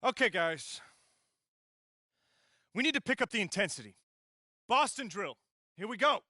Okay, guys. We need to pick up the intensity. Boston drill. Here we go.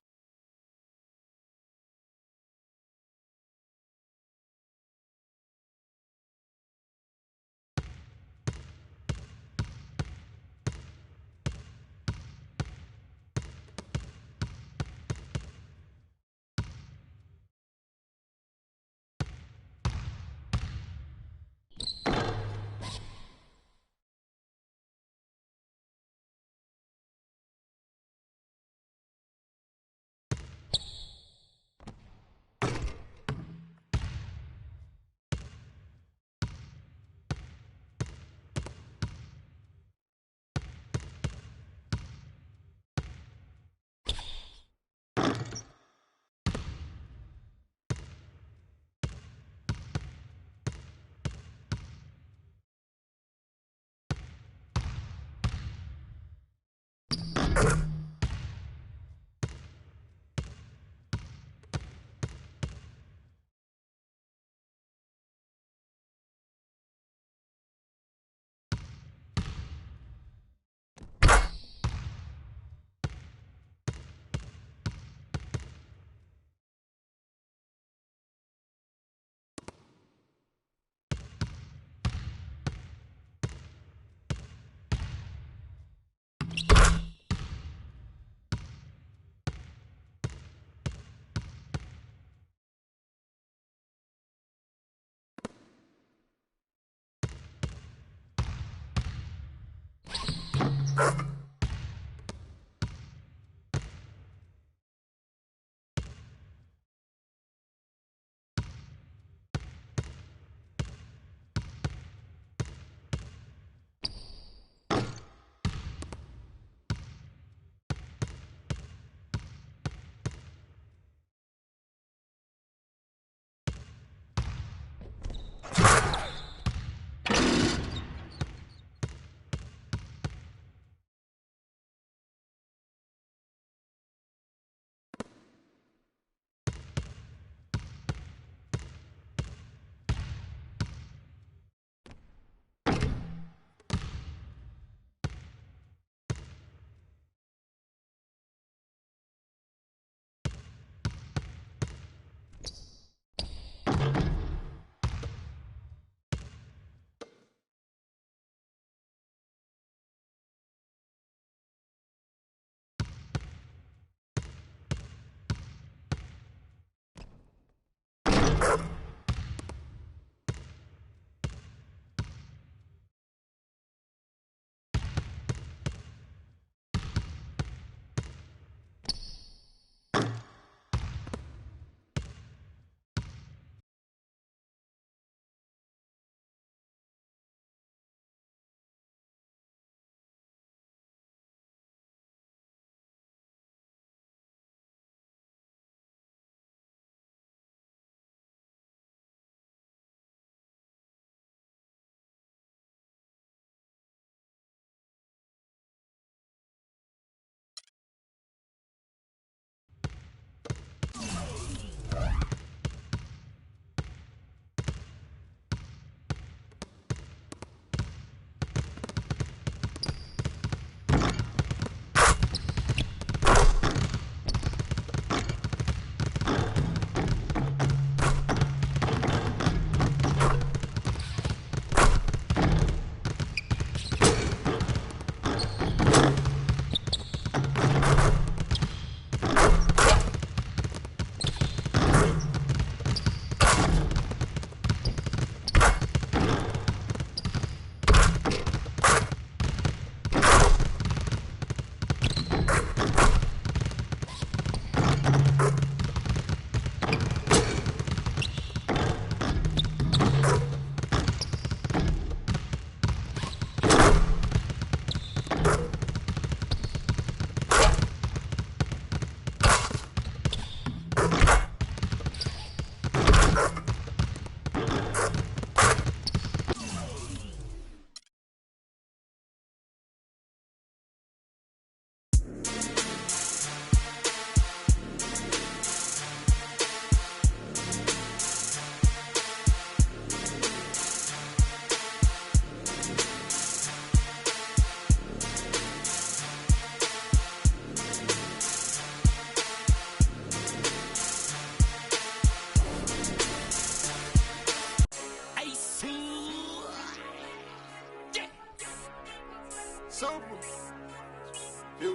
I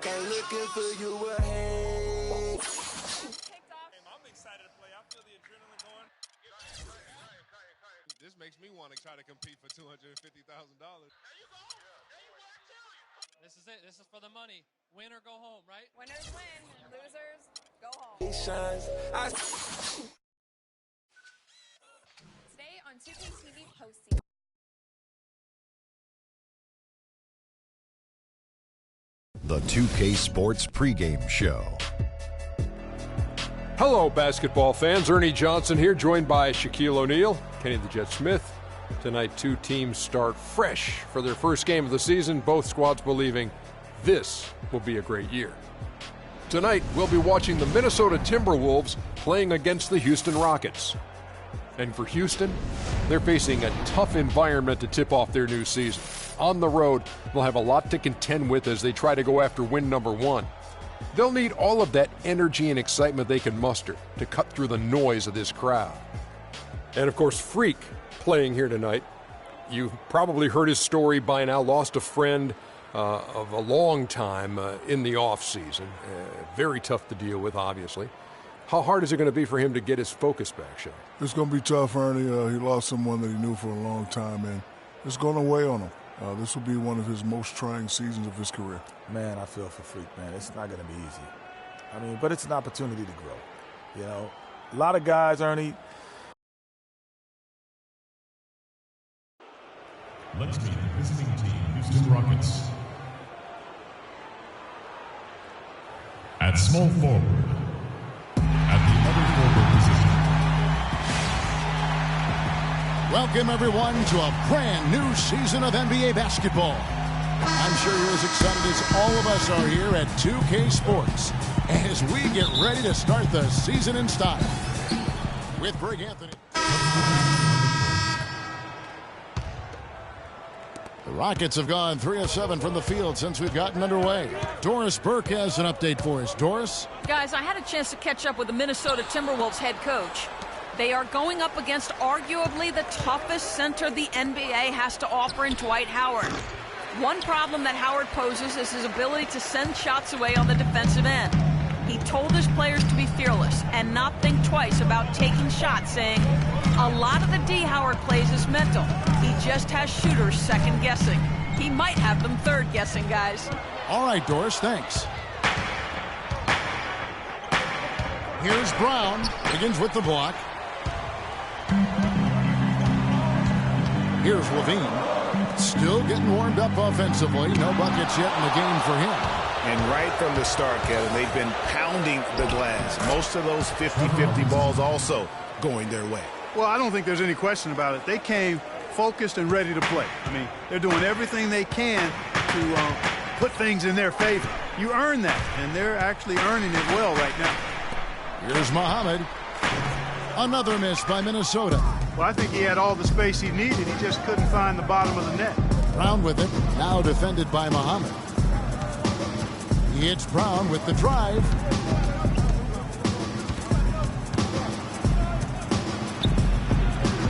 come looking for you ahead. I'm excited to play. I feel the adrenaline going. This makes me want to try to compete for $250,000. There you go. This is it. This is for the money. Win or go home, right? Winners win, losers go home. He shines. Today on 2K TV postseason. The 2K Sports pregame show. Hello, basketball fans. Ernie Johnson here, joined by Shaquille O'Neal, Kenny the Jet Smith. Tonight, two teams start fresh for their first game of the season, both squads believing this will be a great year. Tonight, we'll be watching the Minnesota Timberwolves playing against the Houston Rockets. And for Houston, they're facing a tough environment to tip off their new season. On the road, they'll have a lot to contend with as they try to go after win number one. They'll need all of that energy and excitement they can muster to cut through the noise of this crowd. And of course, Freak playing here tonight. You've probably heard his story by now. Lost a friend of a long time in the off season. Very tough to deal with, obviously. How hard is it going to be for him to get his focus back, Sean? It's going to be tough, Ernie. He lost someone that he knew for a long time, and it's going to weigh on him. This will be one of his most trying seasons of his career. Man, I feel for Freak, man. It's not going to be easy. I mean, but it's an opportunity to grow. You know, a lot of guys, Ernie. Let's meet the visiting team, Houston Rockets. At small forward, at the other forward position. Welcome, everyone, to a brand new season of NBA basketball. I'm sure you're as excited as all of us are here at 2K Sports as we get ready to start the season in style. With Greg Anthony. The Rockets have gone 3 of 7 from the field since we've gotten underway. Doris Burke has an update for us. Doris? Guys, I had a chance to catch up with the Minnesota Timberwolves head coach. They are going up against arguably the toughest center the NBA has to offer in Dwight Howard. One problem that Howard poses is his ability to send shots away on the defensive end. He told his players to be fearless and not think twice about taking shots, saying, a lot of the D Howard plays is mental. He just has shooters second-guessing. He might have them third-guessing, guys. All right, Doris, thanks. Here's Brown. Begins with the block. Here's Levine. Still getting warmed up offensively. No buckets yet in the game for him. And right from the start, Kevin, they've been pounding the glass. Most of those 50-50 balls also going their way. Well, I don't think there's any question about it. They came focused and ready to play. I mean, they're doing everything they can to put things in their favor. You earn that, and they're actually earning it well right now. Here's Muhammad. Another miss by Minnesota. Well, I think he had all the space he needed. He just couldn't find the bottom of the net. Brown with it. Now defended by Muhammad. He hits Brown with the drive.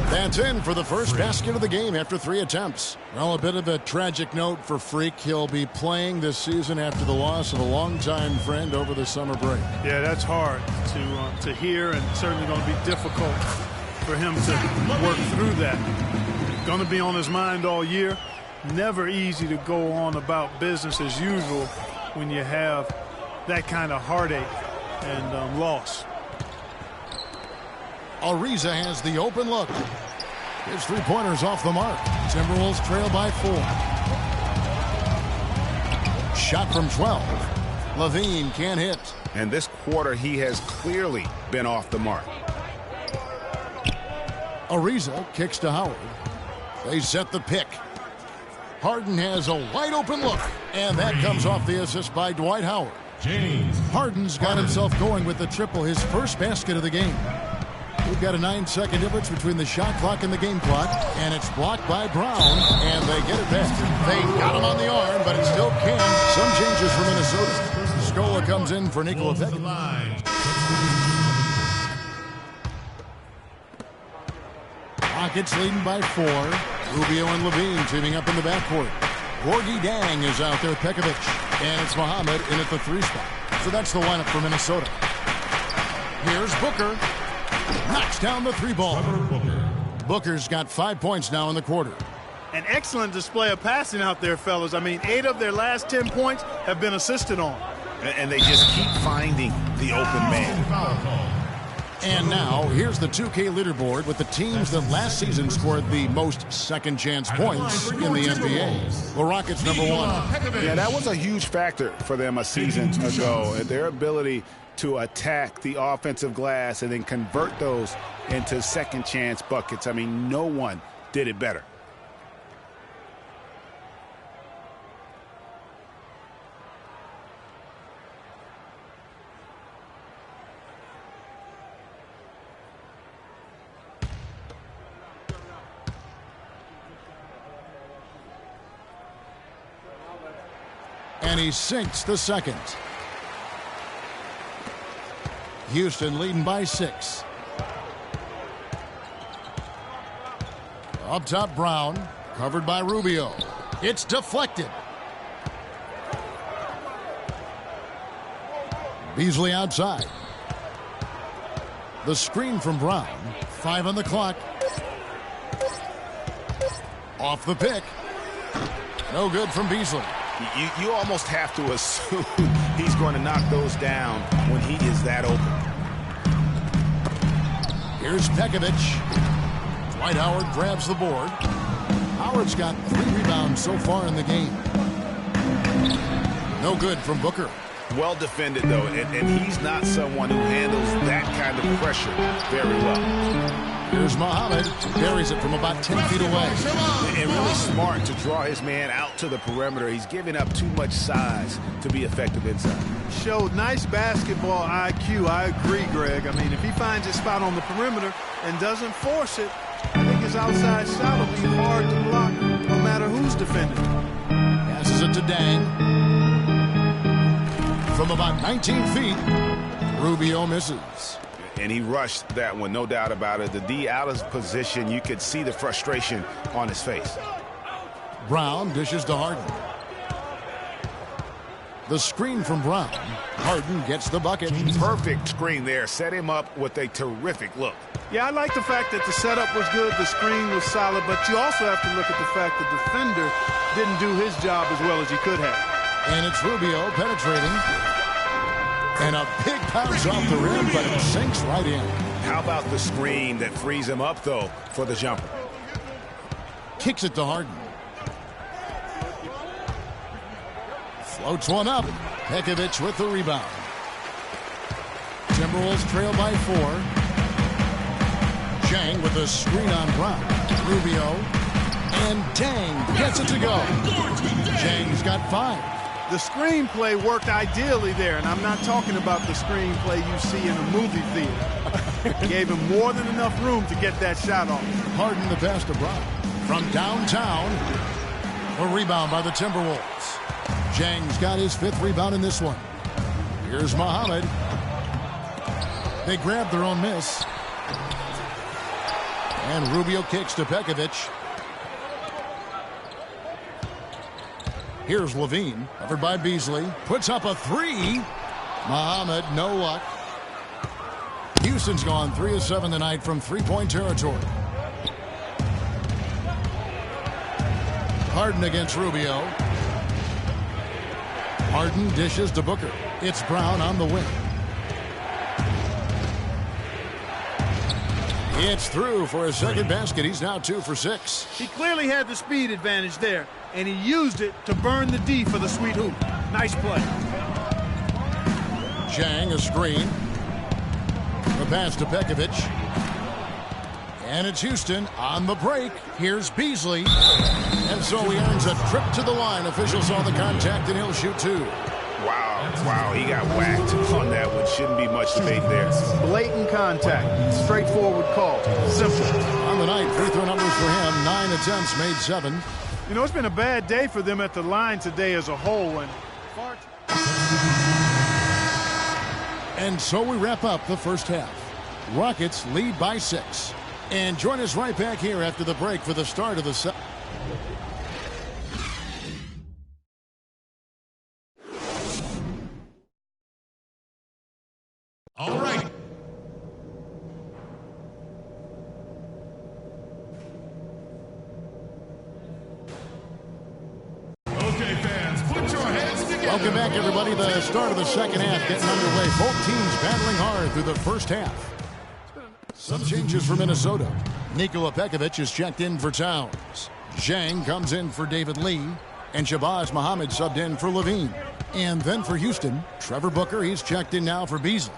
That's in for the first basket of the game after 3 attempts. Well, a bit of a tragic note for Freak. He'll be playing this season after the loss of a longtime friend over the summer break. Yeah, that's hard to hear, and certainly going to be difficult for him to work through that. Going to be on his mind all year. Never easy to go on about business as usual when you have that kind of heartache and loss. Ariza has the open look. His 3-pointers off the mark. Timberwolves trail by 4. Shot from 12. Levine can't hit. And this quarter, he has clearly been off the mark. Ariza kicks to Howard. They set the pick. Harden has a wide open look. And that comes off the assist by Dwight Howard. James Harden's got himself going with the triple, his first basket of the game. We've got a 9-second difference between the shot clock and the game clock, and it's blocked by Brown, and they get it back. They got him on the arm, but it still can. Some changes for Minnesota. Scola comes in for Nikola Pekin. Rockets leading by 4. Rubio and Levine teaming up in the backcourt. Gorgie Dang is out there, Pekovic. And it's Muhammad in at the 3 spot. So that's the lineup for Minnesota. Here's Booker. Knocks down the 3 ball. Booker's got 5 points now in the quarter. An excellent display of passing out there, fellas. I mean, 8 of their last 10 points have been assisted on. And they just keep finding the open man. And now, here's the 2K leaderboard with the teams that last season scored the most second-chance points in the NBA. The Rockets, number 1. Yeah, that was a huge factor for them a season ago. Their ability to attack the offensive glass and then convert those into second-chance buckets. I mean, no one did it better. And he sinks the second. Houston leading by 6. Up top, Brown, covered by Rubio. It's deflected. Beasley outside. The screen from Brown. 5 on the clock. Off the pick. No good from Beasley. You almost have to assume he's going to knock those down when he is that open. Here's Pekovic. Dwight Howard grabs the board. Howard's got 3 rebounds so far in the game. No good from Booker. Well defended, though, and he's not someone who handles that kind of pressure very well. Here's Muhammad. Buries it from about 10 feet away. And really smart to draw his man out to the perimeter. He's giving up too much size to be effective inside. Showed nice basketball IQ. I agree, Greg. I mean, if he finds his spot on the perimeter and doesn't force it, I think his outside shot will be hard to block no matter who's defending. Passes it to Dang. From about 19 feet, Rubio misses. And he rushed that one, no doubt about it. The D out of position, you could see the frustration on his face. Brown dishes to Harden. The screen from Brown. Harden gets the bucket. Perfect screen there. Set him up with a terrific look. Yeah, I like the fact that the setup was good, the screen was solid, but you also have to look at the fact the defender didn't do his job as well as he could have. And it's Rubio penetrating. And a big bounce off the rim, but it sinks right in. How about the screen that frees him up, though, for the jumper? Kicks it to Harden. Floats one up. Pekovic with the rebound. Timberwolves trail by 4. Chang with a screen on Brown. Rubio. And Dang gets it to go. Chang's got 5. The screenplay worked ideally there, and I'm not talking about the screenplay you see in a movie theater. Gave him more than enough room to get that shot off. Harden the pass to Brown. From downtown, a rebound by the Timberwolves. Chang's got his 5th rebound in this one. Here's Muhammad. They grab their own miss. And Rubio kicks to Pekovic. Here's Levine, covered by Beasley. Puts up a 3. Muhammad, no luck. Houston's gone 3 of 7 tonight from 3-point territory. Harden against Rubio. Harden dishes to Booker. It's Brown on the wing. It's through for a second basket. He's now 2 for 6. He clearly had the speed advantage there, and he used it to burn the D for the sweet hoop. Nice play. Chang, a screen. The pass to Pekovic. And it's Houston on the break. Here's Beasley. And so he earns a trip to the line. Officials saw the contact, and he'll shoot 2. Wow, he got whacked on that one. Shouldn't be much debate there. Blatant contact. Straightforward call. Simple. On the night, free throw numbers for him. 9 attempts, made 7. You know, it's been a bad day for them at the line today as a whole. And so we wrap up the first half. Rockets lead by 6. And join us right back here after the break for the start of the second. All right. Okay, fans, put your hands together. Welcome back, everybody. The start of the second half getting underway. Both teams battling hard through the first half. Some changes for Minnesota. Nikola Pekovic is checked in for Towns. Zhang comes in for David Lee. And Shabazz Muhammad subbed in for Levine. And then for Houston, Trevor Booker, he's checked in now for Beasley.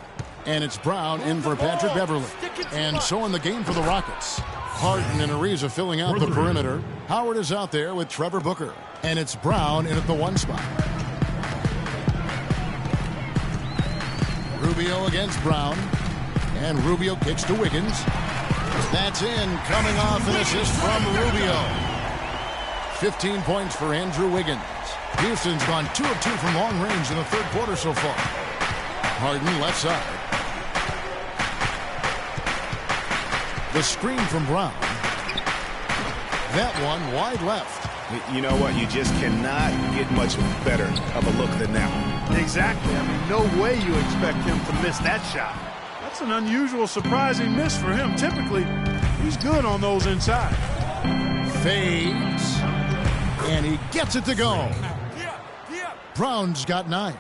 And it's Brown in for Patrick Beverly. And so in the game for the Rockets, Harden and Ariza filling out the perimeter. Howard is out there with Trevor Booker. And it's Brown in at the 1 spot. Rubio against Brown. And Rubio kicks to Wiggins. That's in, coming off an assist from Rubio. 15 points for Andrew Wiggins. Houston's gone 2 of 2 from long range in the third quarter so far. Harden left side. The screen from Brown. That one wide left. You know what? You just cannot get much better of a look than that one. Exactly. I mean, no way you expect him to miss that shot. That's an unusual, surprising miss for him. Typically, he's good on those inside. Fades. And he gets it to go. Brown's got 9.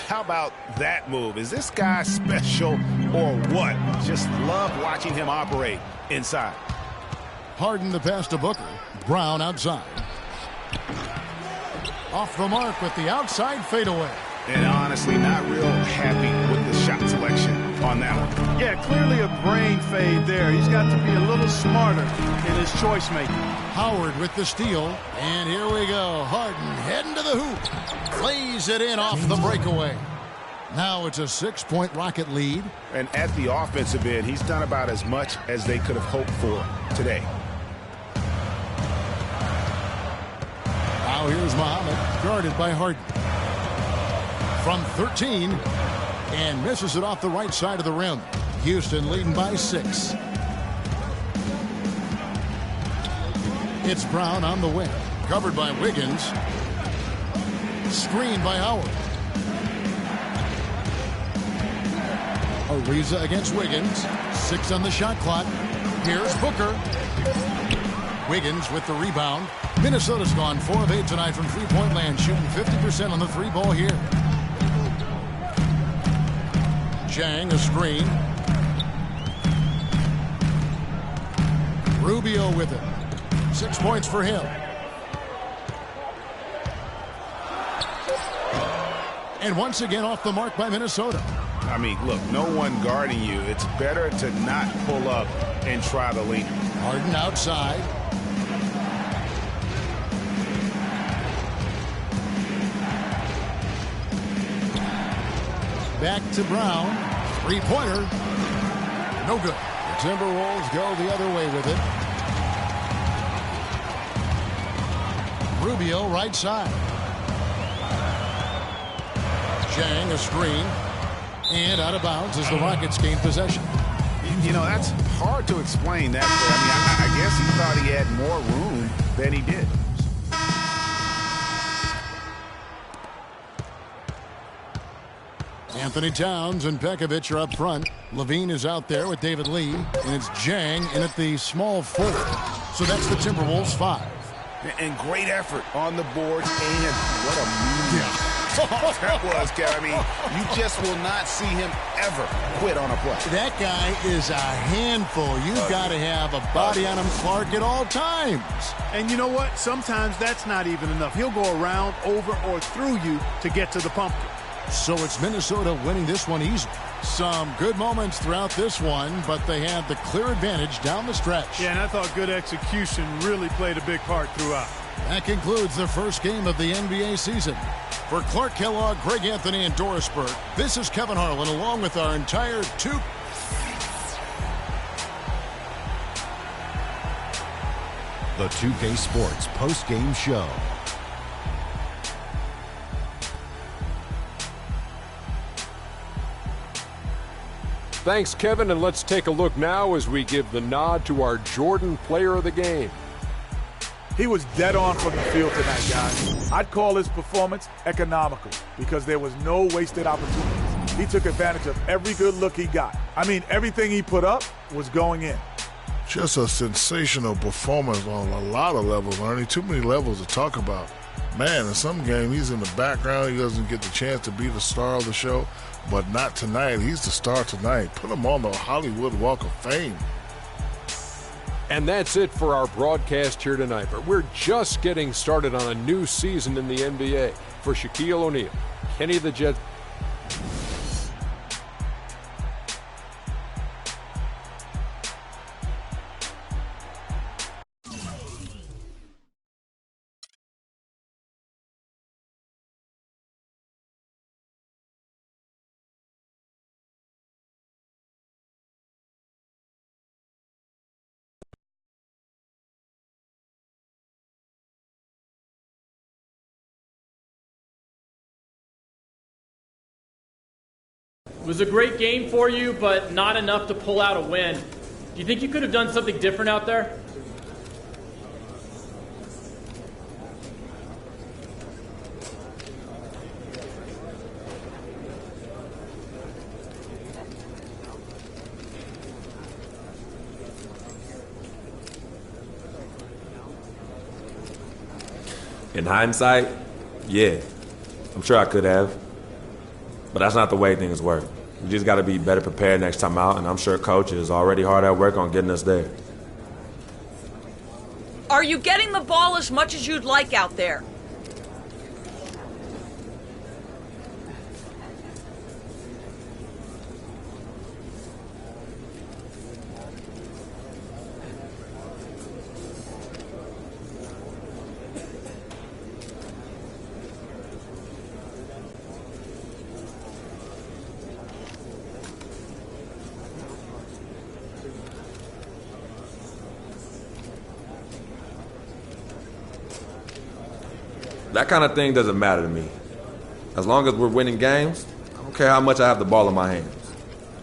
How about that move? Is this guy special or what? Just love watching him operate inside. Harden the pass to Booker. Brown outside. Off the mark with the outside fadeaway. And honestly, not real happy with the shot selection on that one. Yeah, clearly a brain fade there. He's got to be a little smarter in his choice making. Howard with the steal. And here we go. Harden heading to the hoop. Lays it in off the breakaway. Now it's a 6-point Rocket lead. And at the offensive end, he's done about as much as they could have hoped for today. Now here's Muhammad, guarded by Harden. From 13, and misses it off the right side of the rim. Houston leading by 6. It's Brown on the wing, covered by Wiggins. Screened by Howard. Ariza against Wiggins. 6 on the shot clock. Here's Booker. Wiggins with the rebound. Minnesota's gone 4 of 8 tonight from three-point land, shooting 50% on the 3-ball here. Zhang, a screen. Rubio with it. 6 points for him. And once again off the mark by Minnesota. I mean, look, no one guarding you. It's better to not pull up and try the lean. Harden outside. Back to Brown. 3-pointer. No good. The Timberwolves go the other way with it. Rubio right side. Zhang a screen. And out of bounds as the Rockets gain possession. You know, that's hard to explain that. I mean, I guess he thought he had more room than he did. Anthony Towns and Pekovic are up front. Levine is out there with David Lee. And it's Zhang in at the small forward. So that's the Timberwolves 5. And great effort on the boards. And what a move that was, Kevin. I mean, you just will not see him ever quit on a play. That guy is a handful. You've got to have a body on him, Clark, at all times. And you know what? Sometimes that's not even enough. He'll go around, over, or through you to get to the pumpkin. So it's Minnesota winning this one easily. Some good moments throughout this one, but they had the clear advantage down the stretch. Yeah, and I thought good execution really played a big part throughout. That concludes the first game of the NBA season. For Clark Kellogg, Greg Anthony, and Doris Burke, this is Kevin Harlan along with our entire The 2K Sports post-game show. Thanks, Kevin, and let's take a look now as we give the nod to our Jordan Player of the Game. He was dead on from the field tonight, guys. I'd call his performance economical because there was no wasted opportunities. He took advantage of every good look he got. I mean, everything he put up was going in. Just a sensational performance on a lot of levels, Ernie. Too many levels to talk about. Man, in some game, he's in the background. He doesn't get the chance to be the star of the show, but not tonight. He's the star tonight. Put him on the Hollywood Walk of Fame. And that's it for our broadcast here tonight. But we're just getting started on a new season in the NBA. For Shaquille O'Neal, Kenny the Jet. It was a great game for you, but not enough to pull out a win. Do you think you could have done something different out there? In hindsight, yeah, I'm sure I could have. But that's not the way things work. We just got to be better prepared next time out, and I'm sure Coach is already hard at work on getting us there. Are you getting the ball as much as you'd like out there? That kind of thing doesn't matter to me. As long as we're winning games, I don't care how much I have the ball in my hands.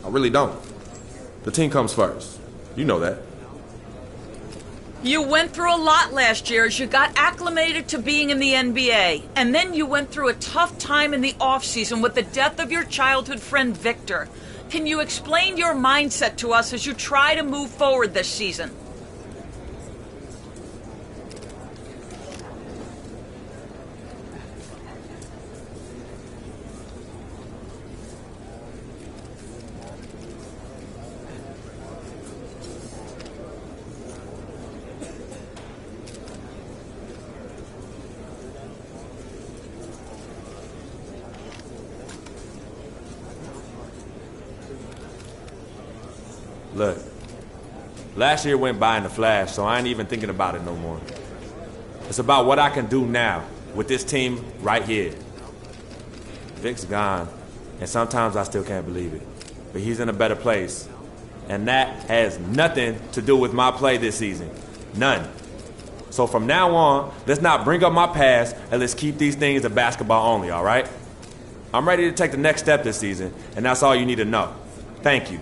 I really don't. The team comes first. You know that. You went through a lot last year as you got acclimated to being in the NBA. And then you went through a tough time in the offseason with the death of your childhood friend Victor. Can you explain your mindset to us as you try to move forward this season? Look, last year went by in a flash, so I ain't even thinking about it no more. It's about what I can do now with this team right here. Vic's gone, and sometimes I still can't believe it. But he's in a better place, and that has nothing to do with my play this season. None. So from now on, let's not bring up my past, and let's keep these things to basketball only, all right? I'm ready to take the next step this season, and that's all you need to know. Thank you.